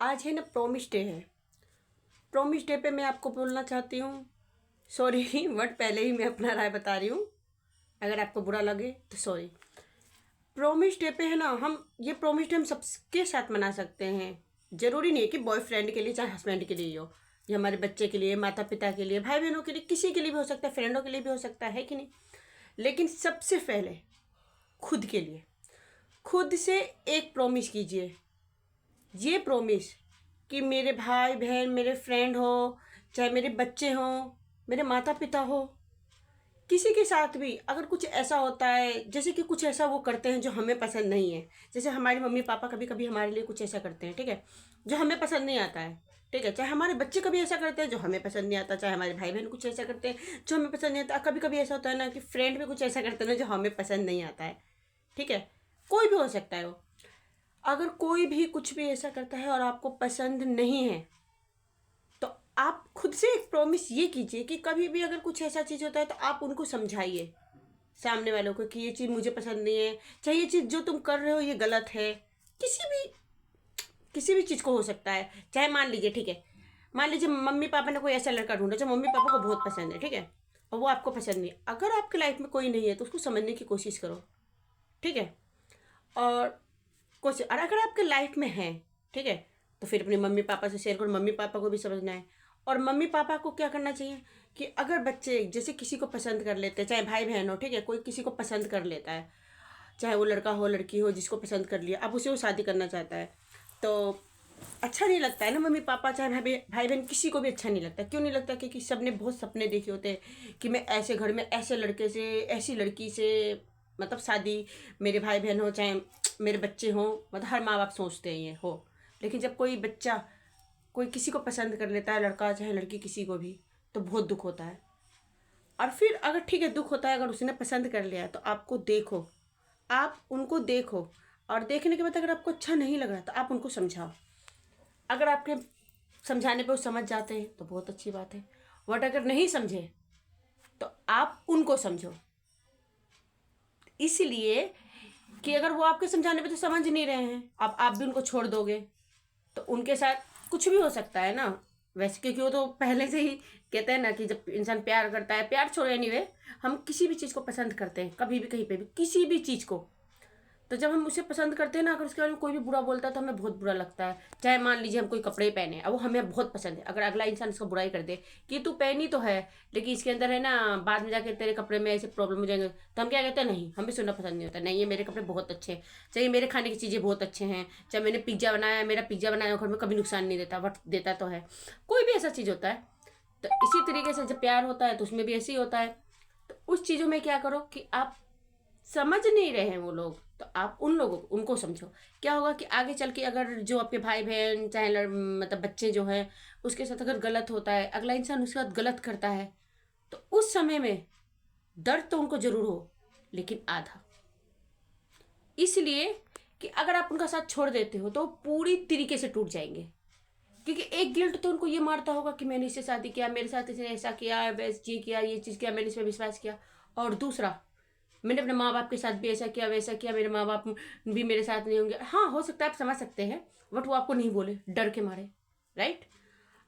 आज है ना प्रोमिस डे है। प्रोमिस डे पे मैं आपको बोलना चाहती हूँ, सॉरी बट पहले ही मैं अपना राय बता रही हूँ, अगर आपको बुरा लगे तो सॉरी। प्रोमिस डे पे है ना, हम ये प्रोमिस डे हम सबके साथ मना सकते हैं। ज़रूरी नहीं है कि बॉयफ्रेंड के लिए चाहे हस्बैंड के लिए ही हो, ये हमारे बच्चे के लिए, माता पिता के लिए, भाई बहनों के लिए, किसी के लिए भी हो सकता है, फ्रेंडों के लिए भी हो सकता है कि नहीं। लेकिन सबसे पहले खुद के लिए, खुद से एक प्रॉमिस कीजिए। ये प्रॉमिस कि मेरे भाई बहन, मेरे फ्रेंड हो, चाहे मेरे बच्चे हों, मेरे माता पिता हो, किसी के साथ भी अगर कुछ ऐसा होता है, जैसे कि कुछ ऐसा वो करते हैं जो हमें पसंद नहीं है, जैसे हमारे मम्मी पापा कभी कभी हमारे लिए कुछ ऐसा करते हैं, ठीक है, जो हमें पसंद नहीं आता है, ठीक है, चाहे हमारे बच्चे कभी ऐसा करते हैं जो हमें पसंद नहीं आता, चाहे हमारे भाई बहन कुछ ऐसा करते हैं जो हमें पसंद नहीं आता, कभी कभी ऐसा होता है ना कि फ्रेंड भी कुछ ऐसा करते हैं ना जो हमें पसंद नहीं आता है, ठीक है, कोई भी हो सकता है वो। अगर कोई भी कुछ भी ऐसा करता है और आपको पसंद नहीं है, तो आप खुद से एक प्रॉमिस ये कीजिए कि कभी भी अगर कुछ ऐसा चीज़ होता है तो आप उनको समझाइए सामने वालों को कि ये चीज़ मुझे पसंद नहीं है, चाहे ये चीज़ जो तुम कर रहे हो ये गलत है। किसी भी चीज़ को हो सकता है, चाहे मान लीजिए, ठीक है, मान लीजिए मम्मी पापा ने कोई ऐसा लड़का ढूंढा जो मम्मी पापा को बहुत पसंद है, ठीक है, और वो आपको पसंद नहीं है। अगर आपकी लाइफ में कोई नहीं है तो उसको समझने की कोशिश करो, ठीक है। और कुछ, और अगर आपके लाइफ में है, ठीक है, तो फिर अपने मम्मी पापा से शेयर करो, मम्मी पापा को भी समझना है। और मम्मी पापा को क्या करना चाहिए कि अगर बच्चे जैसे किसी को पसंद कर लेते हैं, चाहे भाई बहन हो, ठीक है, कोई किसी को पसंद कर लेता है, चाहे वो लड़का हो लड़की हो, जिसको पसंद कर लिया, अब उसे वो शादी करना चाहता है, तो अच्छा नहीं लगता है ना। मम्मी पापा चाहे भाई बहन किसी को भी अच्छा नहीं लगता। क्यों नहीं लगता? क्योंकि सबने बहुत सपने देखे होते हैं कि मैं ऐसे घर में ऐसे लड़के से, ऐसी लड़की से, मतलब शादी, मेरे भाई बहन हो चाहे मेरे बच्चे हों, मतलब हर माँ बाप सोचते हैं ये हो। लेकिन जब कोई बच्चा कोई किसी को पसंद कर लेता है, लड़का चाहे लड़की किसी को भी, तो बहुत दुख होता है। और फिर अगर ठीक है दुख होता है, अगर उसने पसंद कर लिया है तो आपको देखो, आप उनको देखो, और देखने के बाद अगर आपको अच्छा नहीं लग रहा तो आप उनको समझाओ। अगर आपके समझाने पे वो समझ जाते हैं तो बहुत अच्छी बात है, बट अगर नहीं समझे तो आप उनको समझो। इसलिए कि अगर वो आपके समझाने पे तो समझ नहीं रहे हैं, अब आप भी उनको छोड़ दोगे तो उनके साथ कुछ भी हो सकता है ना। वैसे क्योंकि वो तो पहले से ही कहते हैं ना कि जब इंसान प्यार करता है, प्यार छोड़ो एनीवे, हम किसी भी चीज़ को पसंद करते हैं, कभी भी कहीं पे भी किसी भी चीज़ को, तो जब हम उसे पसंद करते हैं ना, अगर उसके बारे में कोई भी बुरा बोलता है तो हमें बहुत बुरा लगता है। चाहे मान लीजिए हम कोई कपड़े पहने, अब वो हमें बहुत पसंद है, अगर अगला इंसान इसको बुराई कर दे कि तू पहनी तो है लेकिन इसके अंदर है ना, बाद में जाके तेरे कपड़े में ऐसे प्रॉब्लम हो जाएंगे, तो हम क्या कहते हैं, नहीं हमें सुनना पसंद नहीं होता, नहीं ये मेरे कपड़े बहुत अच्छे हैं, चाहे मेरे खाने की चीज़ें बहुत अच्छे हैं, चाहे मैंने पिज्ज़ा बनाया, मेरा पिज्ज़ा बनाया घर में कभी नुकसान नहीं देता, बट देता तो है। कोई भी ऐसा चीज़ होता है। तो इसी तरीके से जब प्यार होता है तो उसमें भी ऐसे ही होता है। तो उस चीज़ों में क्या करो कि आप समझ नहीं रहे हैं वो लोग, तो आप उन लोगों को उनको समझो। क्या होगा कि आगे चल के अगर जो आपके भाई बहन चाहे मतलब बच्चे जो हैं, उसके साथ अगर गलत होता है, अगला इंसान उसके साथ गलत करता है, तो उस समय में दर्द तो उनको जरूर हो, लेकिन आधा। इसलिए कि अगर आप उनका साथ छोड़ देते हो तो वो पूरी तरीके से टूट जाएंगे। क्योंकि एक गिल्ट तो उनको ये मारता होगा कि मैंने इससे शादी किया, मेरे साथ इसने ऐसा किया, वैसे ये किया, ये चीज़ किया, मैंने इस पर विश्वास किया। और दूसरा, मैंने अपने माँ बाप के साथ भी ऐसा किया वैसा किया, मेरे माँ बाप भी मेरे साथ नहीं होंगे। हाँ हो सकता है आप समझ सकते हैं, बट वो आपको नहीं बोले डर के मारे, राइट।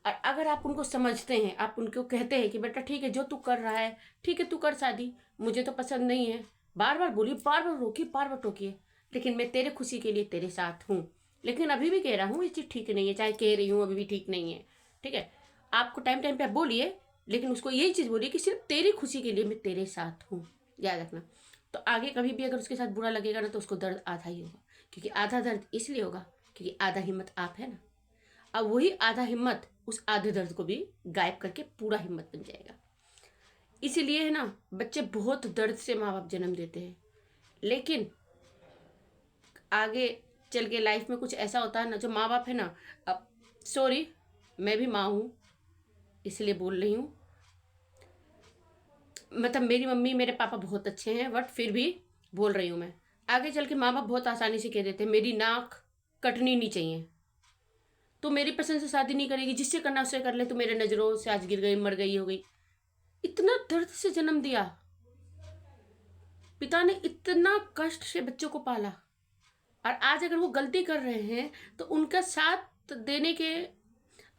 और अगर आप उनको समझते हैं, आप उनको कहते हैं कि बेटा ठीक है जो तू कर रहा है, ठीक है तू कर शादी, मुझे तो पसंद नहीं है, बार बार बोलिए, बार बार रोकिए, बार बार टोकिए, लेकिन मैं तेरे खुशी के लिए तेरे साथ हूँ। लेकिन अभी भी कह रहा हूँ ये चीज़ ठीक नहीं है, चाहे कह रही हूँ अभी भी ठीक नहीं है, ठीक है। आपको टाइम टाइम पे आप बोलिए, लेकिन उसको यही चीज़ बोलिए कि सिर्फ तेरी खुशी के लिए मैं तेरे साथ हूँ, याद रखना। तो आगे कभी भी अगर उसके साथ बुरा लगेगा ना तो उसको दर्द आधा ही होगा, क्योंकि आधा दर्द इसलिए होगा क्योंकि आधा हिम्मत आप है ना। अब वही आधा हिम्मत उस आधे दर्द को भी गायब करके पूरा हिम्मत बन जाएगा। इसीलिए है ना, बच्चे बहुत दर्द से माँ बाप जन्म देते हैं, लेकिन आगे चल के लाइफ में कुछ ऐसा होता है ना, जो माँ बाप है ना, अब सॉरी मैं भी माँ हूँ इसलिए बोल रही हूँ, मतलब मेरी मम्मी मेरे पापा बहुत अच्छे हैं, बट फिर भी बोल रही हूँ मैं। आगे चल के माँ बाप बहुत आसानी से कह देते हैं मेरी नाक कटनी नहीं चाहिए, तो मेरी पसंद से शादी नहीं करेगी, जिससे करना उससे कर ले, तो मेरे नज़रों से आज गिर गई, मर गई, हो गई। इतना दर्द से जन्म दिया, पिता ने इतना कष्ट से बच्चों को पाला, और आज अगर वो गलती कर रहे हैं तो उनका साथ तो देने के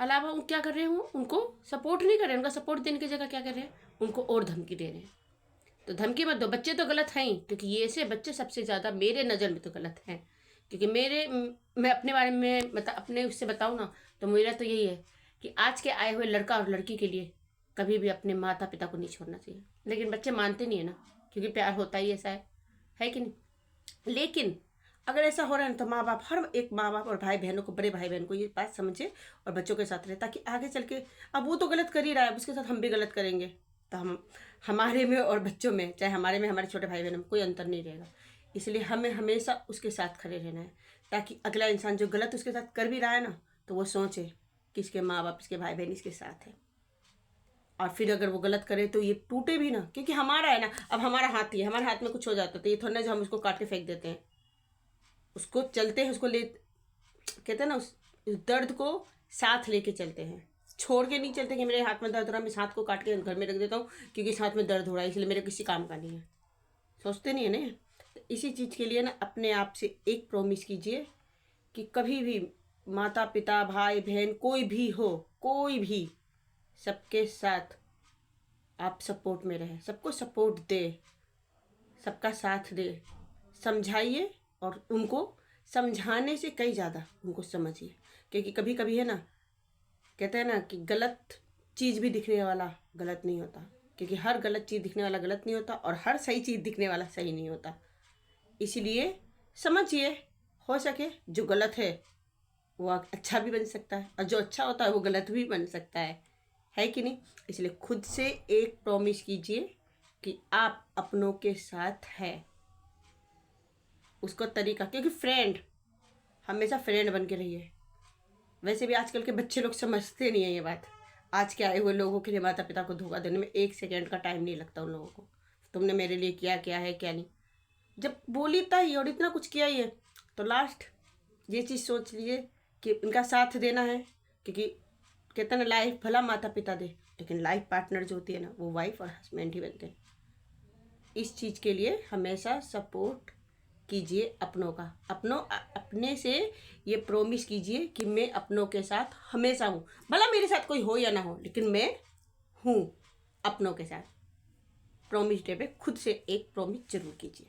अलावा वो क्या कर रहे हैं, उनको सपोर्ट नहीं कर रहे हैं। उनका सपोर्ट देने की जगह क्या कर रहे हैं, उनको और धमकी दे रहे हैं। तो धमकी मत दो, बच्चे तो गलत हैं ही, क्योंकि ये ऐसे बच्चे सबसे ज़्यादा मेरे नज़र में तो गलत हैं। क्योंकि मैं अपने बारे में अपने उससे बताऊँ ना, तो मेरा तो यही है कि आज के आए हुए लड़का और लड़की के लिए कभी भी अपने माता पिता को नहीं छोड़ना चाहिए। लेकिन बच्चे मानते नहीं है ना, क्योंकि प्यार होता ही ऐसा है कि नहीं। लेकिन अगर ऐसा हो रहा है ना, तो माँ बाप, हर एक माँ बाप और भाई बहनों को, बड़े भाई बहन को ये बात समझे और बच्चों के साथ रहे, ताकि आगे चल के, अब वो तो गलत कर ही रहा है, उसके साथ हम भी गलत करेंगे, तो हमारे में और बच्चों में, चाहे हमारे में हमारे छोटे भाई बहन में कोई अंतर नहीं रहेगा। इसलिए हमें हमेशा उसके साथ खड़े रहना है, ताकि अगला इंसान जो गलत उसके साथ कर भी रहा है ना, तो वो सोचे कि इसके माँ बाप, इसके भाई बहन इसके साथ है। और फिर अगर वो गलत करे तो ये टूटे भी ना, क्योंकि हमारा है ना। अब हमारा हाथ ही है, हमारे हाथ में कुछ हो जाता तो ये थोड़ा ना जो हम उसको काट के फेंक देते हैं, उसको चलते हैं, उसको ले, कहते हैं ना, उस दर्द को साथ लेके चलते हैं, छोड़ के नहीं चलते कि मेरे हाथ में दर्द हो रहा है, मैं इस हाथ को काट के घर में रख देता हूँ क्योंकि इस हाथ में दर्द हो रहा है, इसलिए मेरे किसी काम का नहीं है। सोचते नहीं है ना। तो इसी चीज़ के लिए ना अपने आप से एक प्रॉमिस कीजिए कि कभी भी माता पिता भाई बहन कोई भी हो, कोई भी, सबके साथ आप सपोर्ट में रहें, सबको सपोर्ट दे, सबका साथ दे, समझाइए, और उनको समझाने से कई ज़्यादा उनको समझिए। क्योंकि कभी कभी है ना, कहते हैं ना कि गलत चीज़ भी दिखने वाला गलत नहीं होता, क्योंकि हर गलत चीज़ दिखने वाला गलत नहीं होता और हर सही चीज़ दिखने वाला सही नहीं होता। इसीलिए समझिए, हो सके जो गलत है वो अच्छा भी बन सकता है, और जो अच्छा होता है वो गलत भी बन सकता है कि नहीं। इसलिए खुद से एक प्रॉमिस कीजिए कि आप अपनों के साथ हैं। उसको तरीका, क्योंकि फ्रेंड हमेशा फ्रेंड बन के रहिए। वैसे भी आजकल के बच्चे लोग समझते नहीं है ये बात। आज के आए हुए लोगों के लिए माता पिता को धोखा देने में 1 सेकेंड का टाइम नहीं लगता उन लोगों को। तुमने मेरे लिए किया क्या है क्या नहीं, जब बोली ही और इतना कुछ किया ही है, तो लास्ट ये चीज़ सोच लिए कि इनका साथ देना है। क्योंकि कहते हैं ना, लाइफ भला माता पिता दे, लेकिन लाइफ पार्टनर जो होती है ना, वो वाइफ और हस्बैंड ही बनते हैं। इस चीज़ के लिए हमेशा सपोर्ट कीजिए अपनों का, अपने से ये प्रॉमिस कीजिए कि मैं अपनों के साथ हमेशा हूँ, भला मेरे साथ कोई हो या ना हो, लेकिन मैं हूँ अपनों के साथ। प्रॉमिस डे पे खुद से एक प्रॉमिस जरूर कीजिए।